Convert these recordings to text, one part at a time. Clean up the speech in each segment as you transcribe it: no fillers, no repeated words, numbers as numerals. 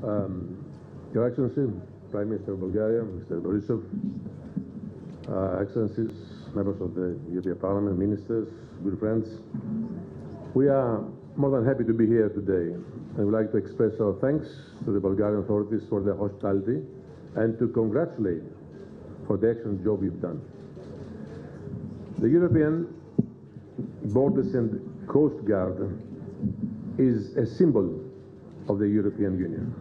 Your Excellency, Prime Minister of Bulgaria, Mr. Borisov, Excellencies, members of the European Parliament, ministers, good friends, we are more than happy to be here today. I would like to express our thanks to the Bulgarian authorities for their hospitality and to congratulate for the excellent job you've done. The European Borders and Coast Guard is a symbol of the European Union,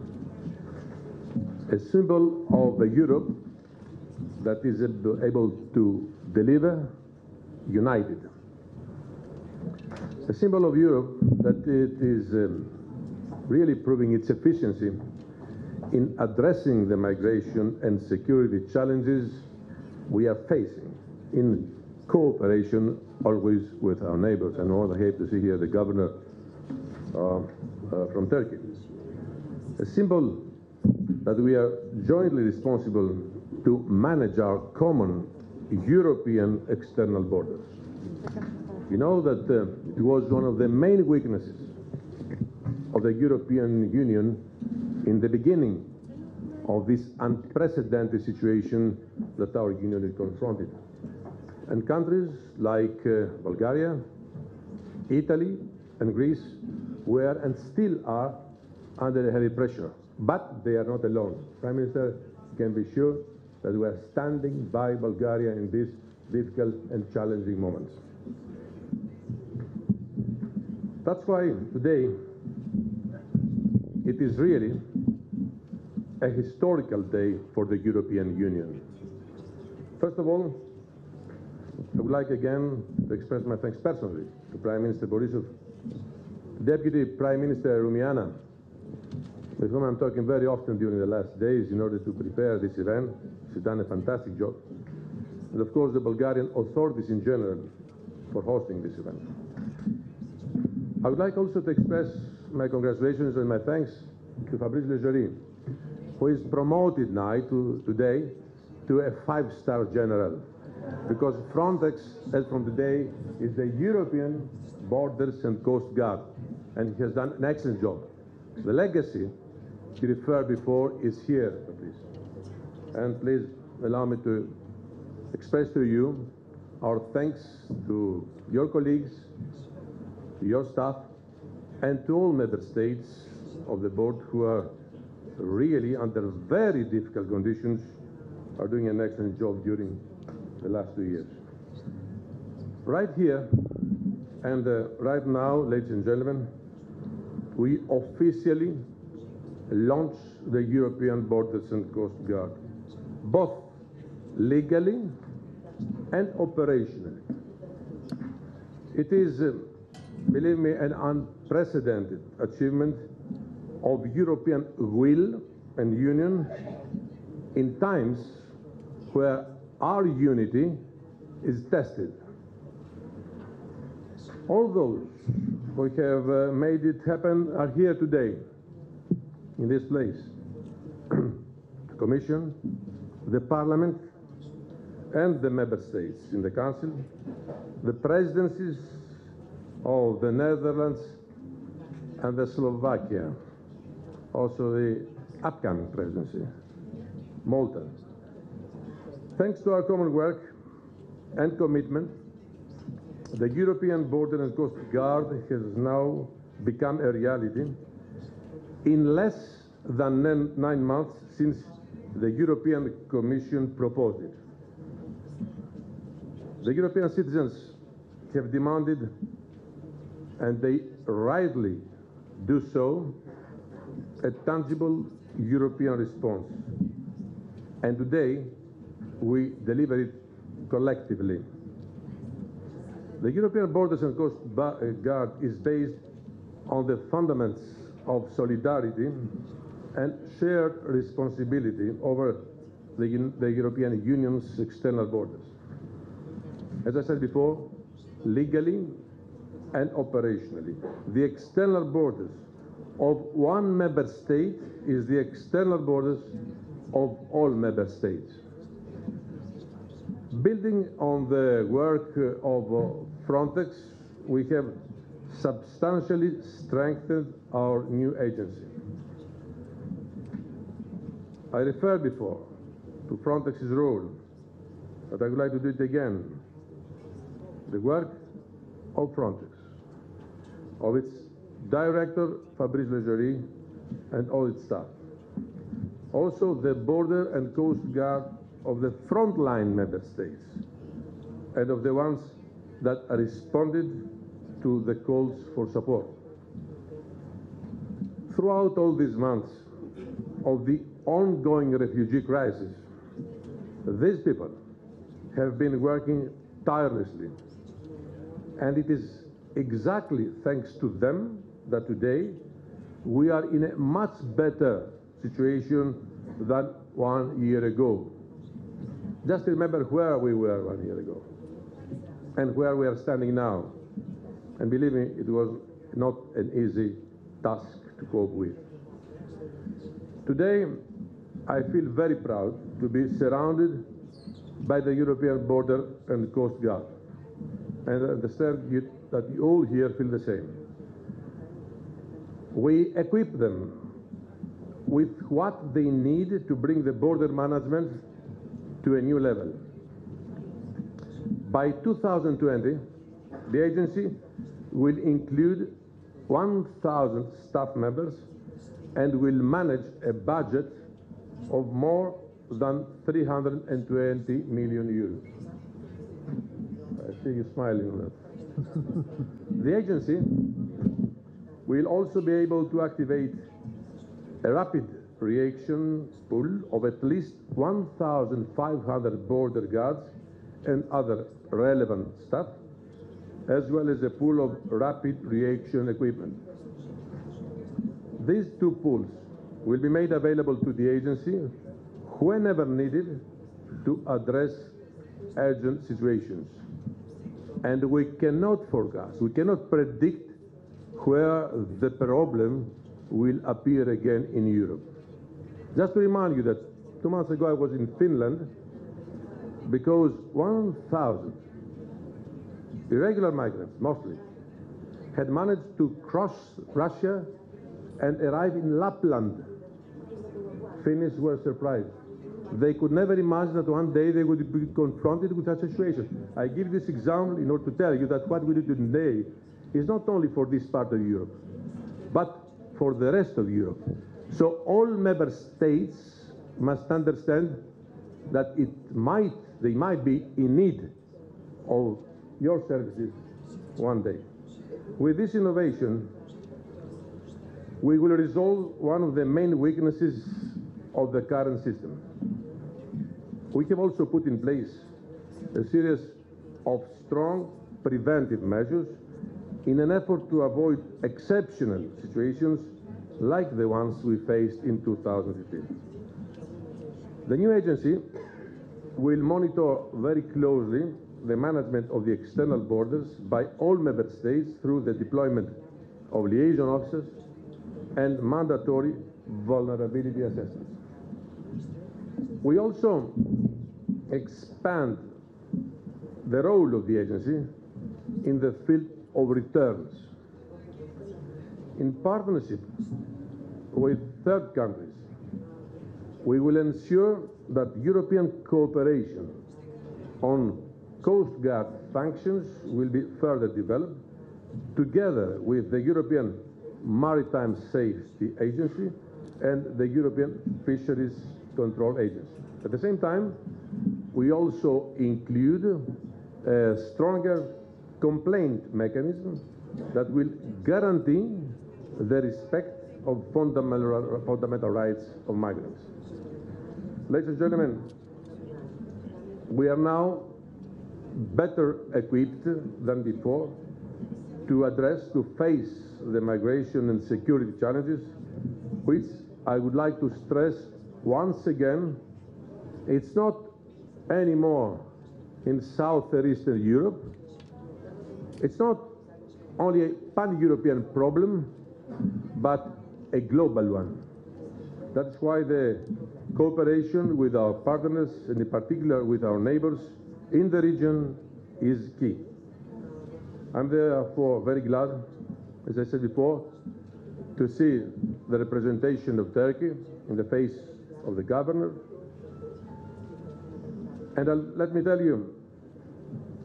a symbol of a Europe that is able to deliver united, a symbol of Europe that it is really proving its efficiency in addressing the migration and security challenges we are facing in cooperation always with our neighbors. And I happy to see here the governor from Turkey. A symbol that we are jointly responsible to manage our common European external borders. You know that it was one of the main weaknesses of the European Union in the beginning of this unprecedented situation that our union is confronted. And countries like Bulgaria, Italy, and Greece were and still are under heavy pressure. But they are not alone. Prime Minister can be sure that we are standing by Bulgaria in these difficult and challenging moments. That's why today it is really a historical day for the European Union. First of all, I would like again to express my thanks personally to Prime Minister Borisov, Deputy Prime Minister Rumiana, with whom I'm talking very often during the last days in order to prepare this event. She's done a fantastic job. And of course the Bulgarian authorities in general for hosting this event. I would like also to express my congratulations and my thanks to Fabrice Leggeri, who is promoted now today to a 5-star general, because Frontex, as from today, is the European Borders and Coast Guard, and he has done an excellent job. The legacy he referred before is here, please. And please allow me to express to you our thanks to your colleagues, to your staff, and to all member states of the board who are really under very difficult conditions are doing an excellent job during the last 2 years. Right here and right now, ladies and gentlemen, we officially launch the European Borders and Coast Guard, both legally and operationally. It is, believe me, an unprecedented achievement of European will and union in times where our unity is tested. All those who have made it happen are here today, in this place. The Commission, the Parliament, and the Member States in the Council, the presidencies of the Netherlands and the Slovakia, also the upcoming presidency, Malta. Thanks to our common work and commitment, the European Border and Coast Guard has now become a reality in less than 9 months since the European Commission proposed it. The European citizens have demanded, and they rightly do so, a tangible European response. And today, we deliver it collectively. The European Borders and Coast Guard is based on the fundamentals of solidarity and shared responsibility over the European Union's external borders. As I said before, legally and operationally, the external borders of one member state is the external borders of all member states. Building on the work of Frontex, we have substantially strengthened our new agency. I referred before to Frontex's role, but I would like to do it again. The work of Frontex, of its director, Fabrice Leggeri, and all its staff. Also, the border and coast guard of the frontline member states and of the ones that responded to the calls for support. Throughout all these months of the ongoing refugee crisis, these people have been working tirelessly, and it is exactly thanks to them that today we are in a much better situation than 1 year ago. Just remember where we were 1 year ago and where we are standing now. And believe me, it was not an easy task to cope with. Today, I feel very proud to be surrounded by the European Border and Coast Guard. And I understand that you all here feel the same. We equip them with what they need to bring the border management to a new level. By 2020, the agency will include 1,000 staff members and will manage a budget of more than 320 million euros. I see you smiling on that. The agency will also be able to activate a rapid reaction pool of at least 1,500 border guards and other relevant staff, as well as a pool of rapid reaction equipment. These two pools will be made available to the agency whenever needed to address urgent situations. And we cannot forecast, we cannot predict where the problem will appear again in Europe. Just to remind you that 2 months ago I was in Finland because 1,000 irregular migrants, mostly, had managed to cross Russia and arrive in Lapland. Finns were surprised. They could never imagine that one day they would be confronted with such a situation. I give this example in order to tell you that what we do today is not only for this part of Europe, but for the rest of Europe. So all member states must understand that they might be in need of your services one day. With this innovation, we will resolve one of the main weaknesses of the current system. We have also put in place a series of strong preventive measures in an effort to avoid exceptional situations like the ones we faced in 2015. The new agency will monitor very closely the management of the external borders by all member states through the deployment of liaison officers and mandatory vulnerability assessments. We also expand the role of the agency in the field of returns. In partnership with third countries, we will ensure that European cooperation on Coast Guard functions will be further developed together with the European Maritime Safety Agency and the European Fisheries Control Agency. At the same time, we also include a stronger complaint mechanism that will guarantee the respect of fundamental rights of migrants. Ladies and gentlemen, we are now better equipped than before to face the migration and security challenges, which I would like to stress once again, it's not anymore in Southeastern Europe. It's not only a pan-European problem, but a global one. That's why the cooperation with our partners, and in particular with our neighbors in the region, is key. I'm therefore very glad, as I said before, to see the representation of Turkey in the face of the governor. And let me tell you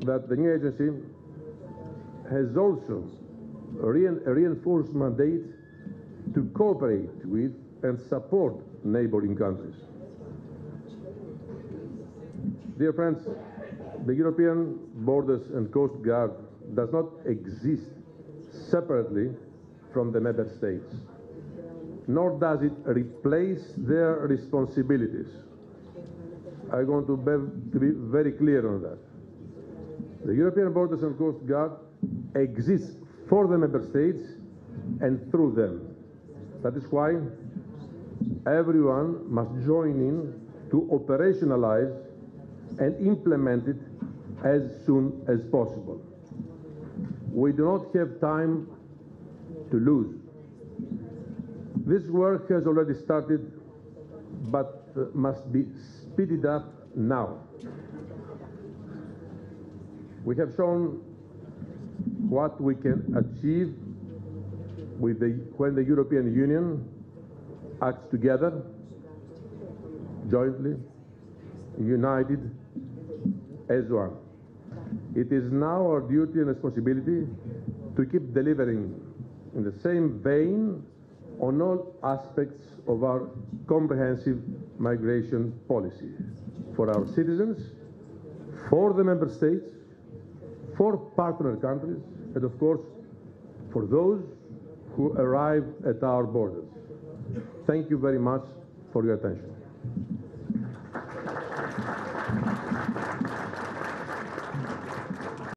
that the new agency has also a reinforced mandate to cooperate with and support neighboring countries. Dear friends, the European Borders and Coast Guard does not exist separately from the member states, nor does it replace their responsibilities. I want to be very clear on that. The European Borders and Coast Guard exists for the member states and through them. That is why everyone must join in to operationalize and implement it as soon as possible. We do not have time to lose. This work has already started, but must be speeded up now. We have shown what we can achieve when the European Union acts together, jointly, united as one. It is now our duty and responsibility to keep delivering in the same vein on all aspects of our comprehensive migration policy for our citizens, for the member states, for partner countries, and of course, for those who arrive at our borders. Thank you very much for your attention.